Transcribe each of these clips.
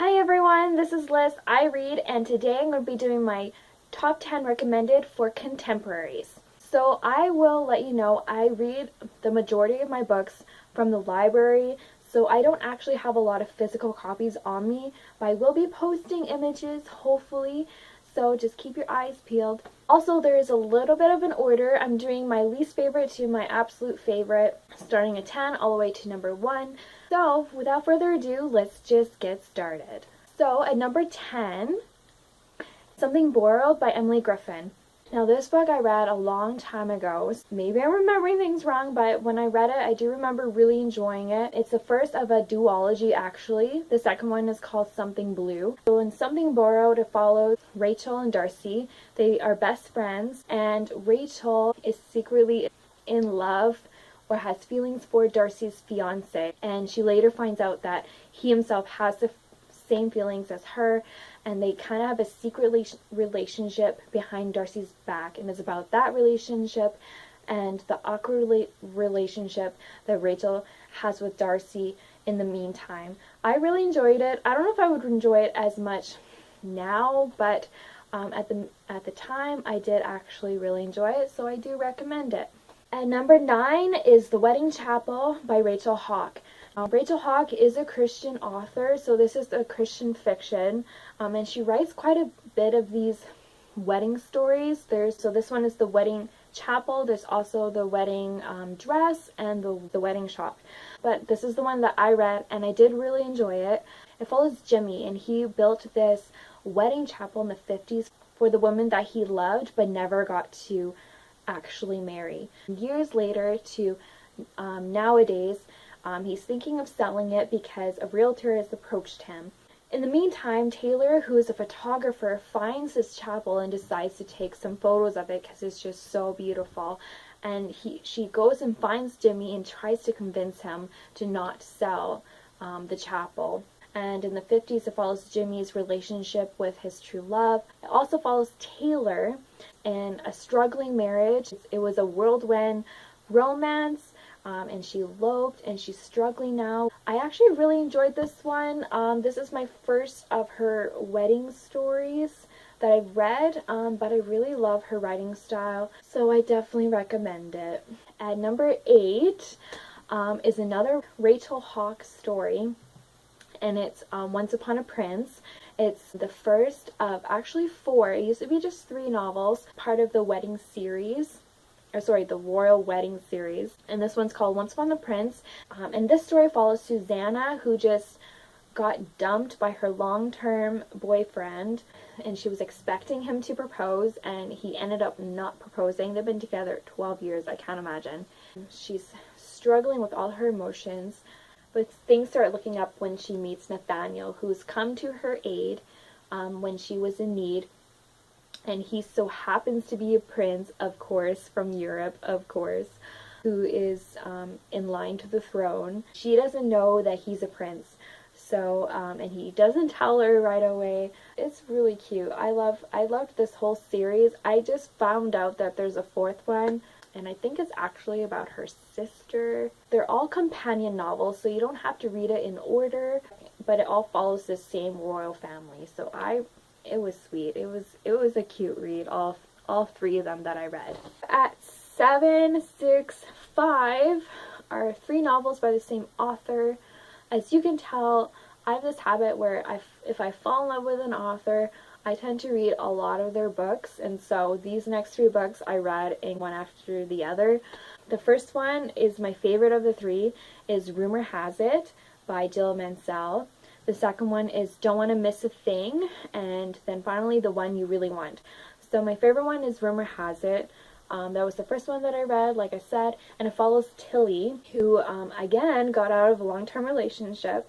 Hi everyone, this is Liz. I read, and today I'm going to be doing my top 10 recommended for contemporaries. So I will let you know I read the majority of my books from the library, so I don't actually have a lot of physical copies on me, but I will be posting images hopefully, so just keep your eyes peeled. Also, there is a little bit of an order. I'm doing my least favorite to my absolute favorite, starting at 10 all the way to number 1. So, without further ado, let's just get started. So, at number 10, Something Borrowed by Emily Griffin. Now, this book I read a long time ago. Maybe I'm remembering things wrong, but when I read it, I do remember really enjoying it. It's the first of a duology, actually. The second one is called Something Blue. So in Something Borrowed, it follows Rachel and Darcy. They are best friends, and Rachel is secretly in love or has feelings for Darcy's fiance, and she later finds out that he himself has the same feelings as her, and they kind of have a secret relationship behind Darcy's back, and it's about that relationship and the awkward relationship that Rachel has with Darcy in the meantime. I really enjoyed it. I don't know if I would enjoy it as much now, but at the time I did actually really enjoy it, so I do recommend it. At number 9 is The Wedding Chapel by Rachel Hawke. Rachel Hawke is a Christian author, so this is a Christian fiction, and she writes quite a bit of these wedding stories. So this one is The Wedding Chapel. There's also The Wedding Dress and the Wedding Shop. But this is the one that I read, and I did really enjoy it. It follows Jimmy, and he built this wedding chapel in the 50s for the woman that he loved but never got to actually marry. Years later to nowadays, he's thinking of selling it because a realtor has approached him. In the meantime, Taylor, who is a photographer, finds this chapel and decides to take some photos of it because it's just so beautiful. And she goes and finds Jimmy and tries to convince him to not sell the chapel. And in the 50s, it follows Jimmy's relationship with his true love. It also follows Taylor in a struggling marriage. It was a whirlwind romance, and she eloped, and she's struggling now. I actually really enjoyed this one. This is my first of her wedding stories that I've read, but I really love her writing style, so I definitely recommend it. At number 8 is another Rachel Hawke story, and it's Once Upon a Prince. It's the first of actually 4. It used to be just 3 novels, part of the wedding series. The Royal Wedding series. And this one's called Once Upon a Prince. And this story follows Susanna, who just got dumped by her long-term boyfriend, and she was expecting him to propose, and he ended up not proposing. They've been together 12 years, I can't imagine. She's struggling with all her emotions, but things start looking up when she meets Nathaniel, who's come to her aid when she was in need. And he so happens to be a prince, of course, from Europe, of course, who is in line to the throne. She doesn't know that he's a prince, so and he doesn't tell her right away. It's really cute. I loved this whole series. I just found out that there's a 4th one, and I think it's actually about her sister. They're all companion novels, so you don't have to read it in order, but it all follows the same royal family. So it was sweet. It was a cute read, all 3 of them that I read. At 7, 6, 5 are 3 novels by the same author. As you can tell, I have this habit where if I fall in love with an author, I tend to read a lot of their books, and so these next 3 books I read in one after the other. The first one is my favorite of the 3, is Rumor Has It by Jill Mansell. The second one is Don't Want to Miss a Thing, and then finally The One You Really Want. So my favorite one is Rumor Has It. That was the first one that I read, like I said, and it follows Tilly, who again got out of a long-term relationship,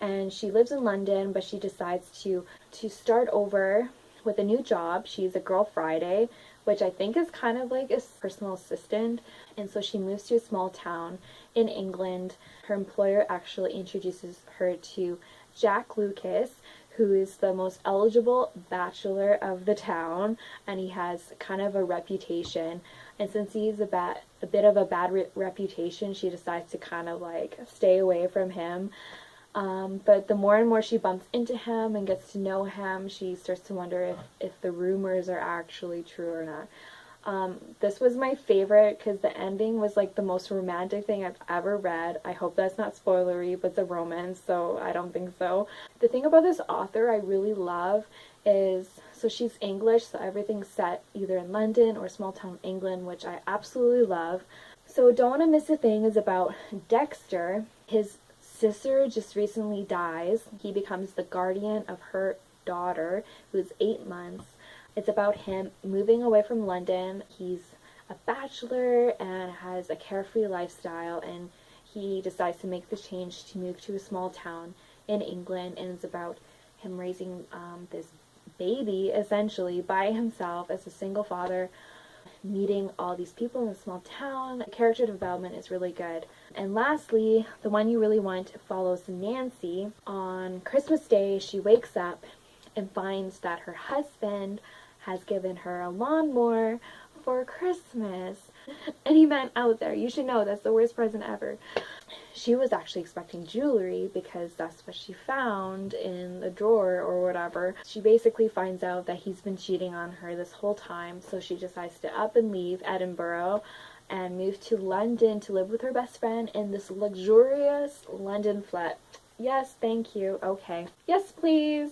and she lives in London, but she decides to start over with a new job. She's a Girl Friday, which I think is kind of like a personal assistant, and so she moves to a small town in England. Her employer actually introduces her to Jack Lucas, who is the most eligible bachelor of the town, and he has kind of a reputation. And since he's a bit of a bad reputation, she decides to kind of like stay away from him. But the more and more she bumps into him and gets to know him, she starts to wonder if the rumors are actually true or not. This was my favorite because the ending was like the most romantic thing I've ever read. I hope that's not spoilery, but it's a romance, so I don't think so. The thing about this author I really love is, so she's English, so everything's set either in London or small town England, which I absolutely love. So Don't Want to Miss a Thing is about Dexter. His sister just recently dies. He becomes the guardian of her daughter, who's 8 months. It's about him moving away from London. He's a bachelor and has a carefree lifestyle, and he decides to make the change to move to a small town in England, and it's about him raising this baby essentially by himself as a single father, meeting all these people in a small town. The character development is really good. And lastly, the one you really want follows Nancy. On Christmas Day, she wakes up and finds that her husband has given her a lawnmower for Christmas. Any man out there, you should know that's the worst present ever. She was actually expecting jewelry because that's what she found in the drawer or whatever. She basically finds out that he's been cheating on her this whole time, so she decides to up and leave Edinburgh and move to London to live with her best friend in this luxurious London flat. Yes, thank you. Okay. Yes, please.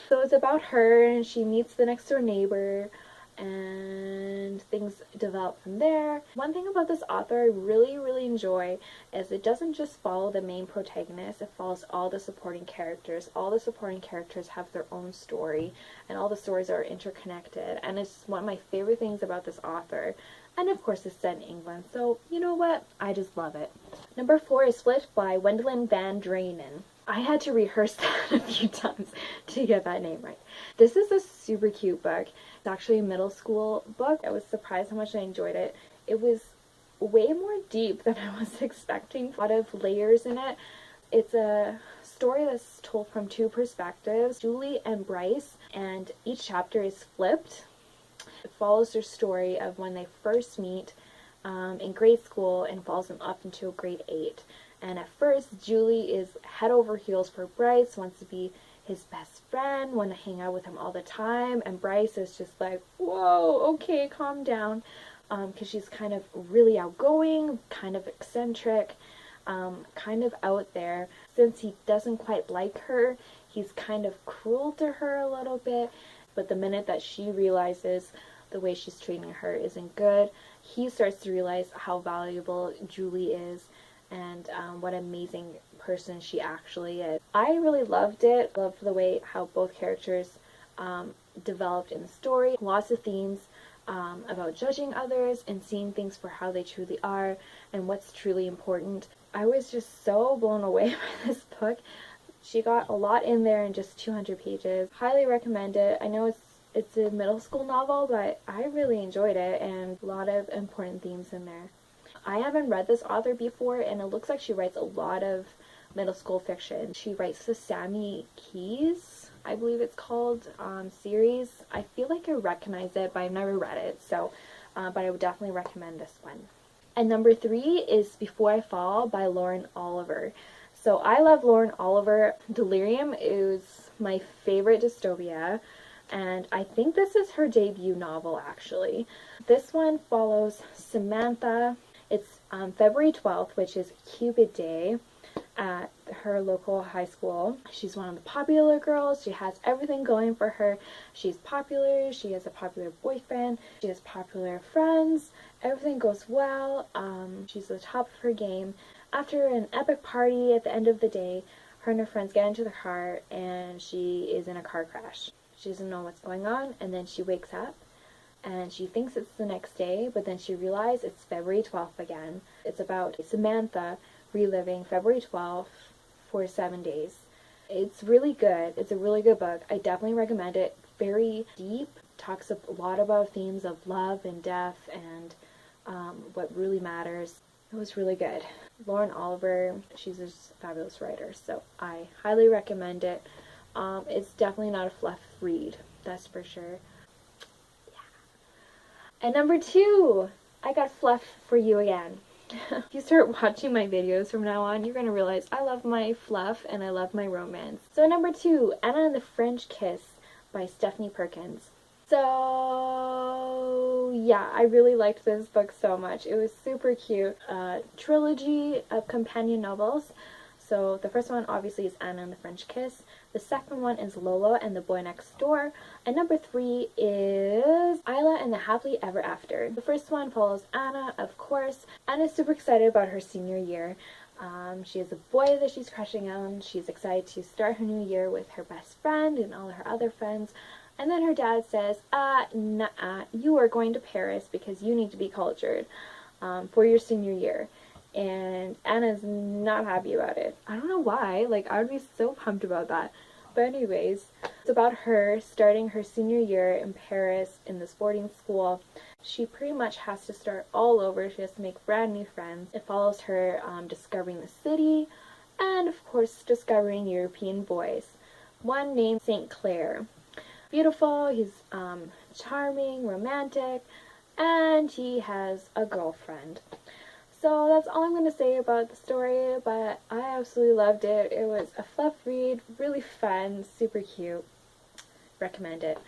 So it's about her, and she meets the next door neighbor, and things develop from there. One thing about this author I really enjoy is it doesn't just follow the main protagonist, it follows all the supporting characters. All the supporting characters have their own story, and all the stories are interconnected, and it's one of my favorite things about this author. And of course it's set in England, so you know what? I just love it. Number 4 is Split by Wendelin Van Draanen. I had to rehearse that a few times to get that name right. This is a super cute book. It's actually a middle school book. I was surprised how much I enjoyed it. It was way more deep than I was expecting. A lot of layers in it. It's a story that's told from 2 perspectives, Julie and Bryce, and each chapter is flipped. It follows their story of when they first meet in grade school and follows them up into grade 8. And at first, Julie is head over heels for Bryce, wants to be his best friend, want to hang out with him all the time, and Bryce is just like, whoa, okay, calm down, because she's kind of really outgoing, kind of eccentric, kind of out there. Since he doesn't quite like her, he's kind of cruel to her a little bit, but the minute that she realizes the way she's treating her isn't good, he starts to realize how valuable Julie is and what an amazing person she actually is. I really loved it. Loved the way how both characters developed in the story. Lots of themes about judging others and seeing things for how they truly are and what's truly important. I was just so blown away by this book. She got a lot in there in just 200 pages. Highly recommend it. I know it's a middle school novel, but I really enjoyed it, and a lot of important themes in there. I haven't read this author before, and it looks like she writes a lot of middle school fiction. She writes the Sammy Keys, I believe it's called, series. I feel like I recognize it, but I've never read it, so, but I would definitely recommend this one. And number 3 is Before I Fall by Lauren Oliver. So I love Lauren Oliver. Delirium is my favorite dystopia, and I think this is her debut novel, actually. This one follows Samantha. It's February 12th, which is Cupid Day at her local high school. She's one of the popular girls. She has everything going for her. She's popular. She has a popular boyfriend. She has popular friends. Everything goes well. She's at the top of her game. After an epic party at the end of the day, her and her friends get into the car, and she is in a car crash. She doesn't know what's going on, and then she wakes up, and she thinks it's the next day, but then she realizes it's February 12th again. It's about Samantha reliving February 12th for 7 days. It's really good. It's a really good book. I definitely recommend it. Very deep. Talks a lot about themes of love and death and what really matters. It was really good. Lauren Oliver, she's a fabulous writer, so I highly recommend it. It's definitely not a fluff read, that's for sure. Yeah. And number 2, I got fluff for you again. If you start watching my videos from now on, you're going to realize I love my fluff and I love my romance. So number 2, Anna and the French Kiss by Stephanie Perkins. So yeah, I really liked this book so much. It was super cute. Trilogy of companion novels. So the first one obviously is Anna and the French Kiss. The second one is Lola and the Boy Next Door. And number 3 is Isla and the Happily Ever After. The first one follows Anna, of course. Anna's super excited about her senior year. She has a boy that she's crushing on. She's excited to start her new year with her best friend and all her other friends. And then her dad says, nah, you are going to Paris because you need to be cultured for your senior year. And Anna's not happy about it. I don't know why. Like, I would be so pumped about that. But anyways, it's about her starting her senior year in Paris in this boarding school. She pretty much has to start all over. She has to make brand new friends. It follows her discovering the city and, of course, discovering European boys. One named St. Clair. Beautiful, he's charming, romantic, and he has a girlfriend. So that's all I'm going to say about the story, but I absolutely loved it. It was a fluff read, really fun, super cute. Recommend it.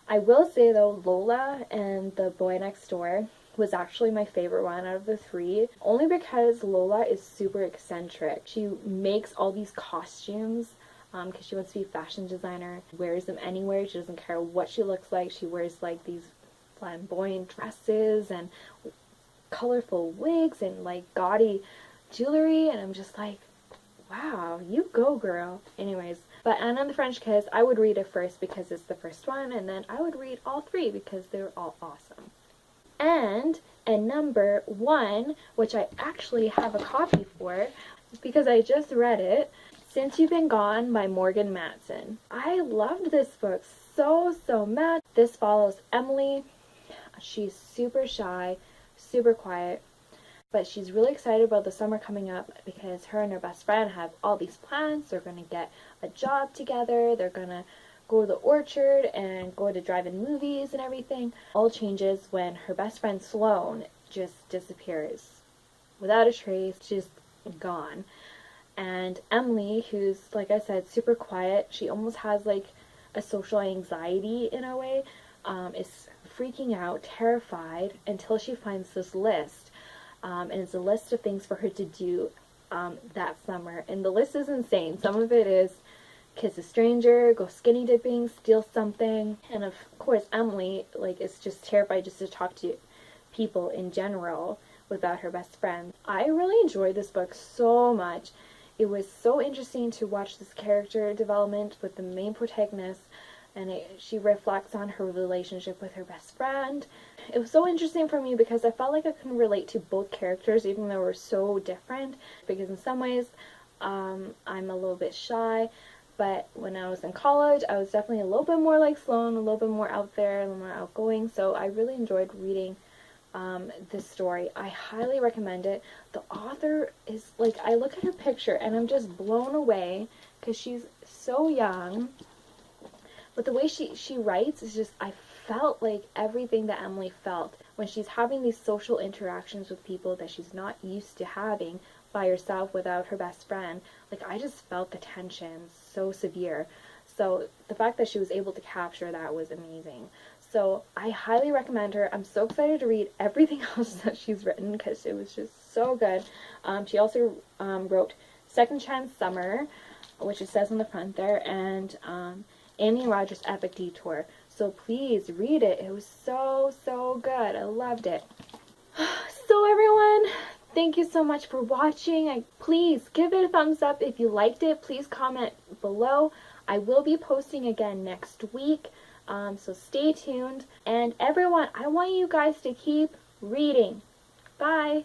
I will say though, Lola and the Boy Next Door was actually my favorite one out of the 3, only because Lola is super eccentric. She makes all these costumes because she wants to be a fashion designer, wears them anywhere. She doesn't care what she looks like. She wears like these flamboyant dresses and colorful wigs and like gaudy jewelry, and I'm just like, wow, you go girl. Anyways, but Anna and the French Kiss, I would read it first because it's the first one, and then I would read all 3 because they're all awesome. And number 1, which I actually have a copy for because I just read it, Since You've Been Gone by Morgan Matson. I loved this book so much. This follows Emily. She's super shy, super quiet, but she's really excited about the summer coming up because her and her best friend have all these plans. They're going to get a job together, they're going to go to the orchard and go to drive-in movies and everything. All changes when her best friend Sloane just disappears without a trace, just gone. And Emily, who's, like I said, super quiet, she almost has like a social anxiety in a way, is freaking out, terrified, until she finds this list. And it's a list of things for her to do that summer. And the list is insane. Some of it is kiss a stranger, go skinny dipping, steal something. And of course, Emily is just terrified just to talk to people in general without her best friend. I really enjoyed this book so much. It was so interesting to watch this character development with the main protagonist, and she reflects on her relationship with her best friend. It was so interesting for me because I felt like I could relate to both characters even though we're so different, because in some ways I'm a little bit shy, but when I was in college I was definitely a little bit more like Sloane, a little bit more out there, a little more outgoing, so I really enjoyed reading this story. I highly recommend it. The author is like, I look at her picture and I'm just blown away because she's so young, but the way she writes is just, I felt like everything that Emily felt when she's having these social interactions with people that she's not used to having by herself without her best friend. Like, I just felt the tension so severe. So the fact that she was able to capture that was amazing. So I highly recommend her. I'm so excited to read everything else that she's written because it was just so good. She also wrote Second Chance Summer, which it says on the front there, and Annie and Roger's Epic Detour. So please read it. It was so good. I loved it. So everyone, thank you so much for watching. Please give it a thumbs up if you liked it. Please comment below. I will be posting again next week. So stay tuned. And everyone, I want you guys to keep reading. Bye!